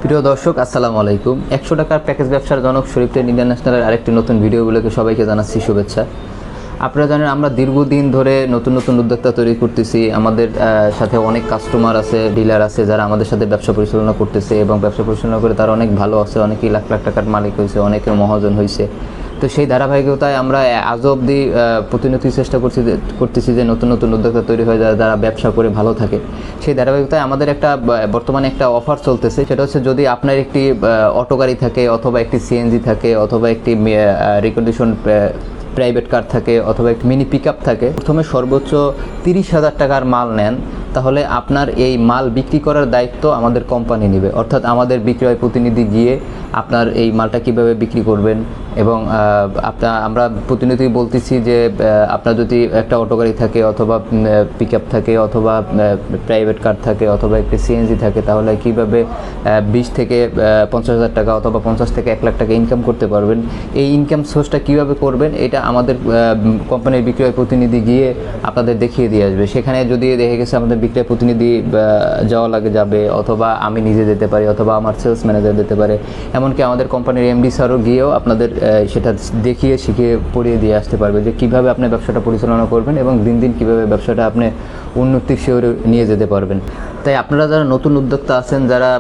প্রিয় দর্শক, আসসালামু আলাইকুম। 100 টাকার প্যাকেজ ব্যবসার জনক শরীফ ট্রেড ইন্টারন্যাশনালের আরেকটি নতুন ভিডিওগুলোকে সবাইকে জানাচ্ছি শুভেচ্ছা। আপনারা জানেন আমরা দীর্ঘদিন ধরে নতুন নতুন উদ্যোক্তা তৈরি করতেছি। আমাদের সাথে অনেক কাস্টমার আছে, ডিলার আছে যারা আমাদের সাথে ব্যবসা পরিচালনা করতেছে এবং ব্যবসা পরিচালনা করে তারা অনেক ভালো আছে, অনেকেই লাখ লাখ টাকার মালিক হয়েছে, অনেকে মহাজন হয়েছে। তো সেই ধারাবাহিকতায় আমরা আজও অবধি প্রতিনিয়ত চেষ্টা করতেছি যে নতুন নতুন উদ্যোক্তা তৈরি হয়ে যায় যারা ব্যবসা করে ভালো থাকে। সেই ধারাবাহিকতায় আমাদের বর্তমানে একটা অফার চলতেছে, সেটা হচ্ছে যদি আপনার একটি অটো গাড়ি থাকে অথবা একটি সিএনজি থাকে অথবা একটি রিকন্ডিশন প্রাইভেট কার থাকে অথবা একটি মিনি পিক আপ থাকে, প্রথমে সর্বোচ্চ 30,000 টাকার মাল নেন, তাহলে আপনার এই মাল বিক্রি করার দায়িত্ব আমাদের কোম্পানি নেবে। অর্থাৎ আমাদের বিক্রয় প্রতিনিধি গিয়ে আপনার এই মালটা কিভাবে বিক্রি করবেন এবং আমরা প্রতিনিয়তই বলতেছি যে আপনার যদি একটা অটো গাড়ি থাকে অথবা পিক আপ থাকে অথবা প্রাইভেট কার থাকে অথবা একটি সিএনজি থাকে, তাহলে কীভাবে 20 থেকে 50,000 টাকা অথবা 50 থেকে 1 লাখ টাকা ইনকাম করতে পারবেন। এই ইনকাম সোর্সটা কীভাবে করবেন এটা আমাদের কোম্পানির বিক্রয় প্রতিনিধি গিয়ে আপনাদের দেখিয়ে দিয়ে আসবে। সেখানে যদি দেখে গেছে আমাদের বিক্রয় প্রতিনিধি যাওয়া যাবে অথবা আমি নিজে যেতে পারি অথবা আমার সেলস ম্যানেজার যেতে পারে, এমনকি আমাদের কোম্পানির এমডি স্যারও গিয়েও আপনাদের সেটা দেখিয়ে শিখিয়ে পড়িয়ে দিয়ে আসতে পারবে যে কীভাবে আপনি ব্যবসাটা পরিচালনা করবেন এবং দিন দিন কীভাবে ব্যবসাটা আপনি উন্নতির শিখরে নিয়ে যেতে পারবেন। তাই আপনারা যারা নতুন উদ্যোক্তা আছেন, যারা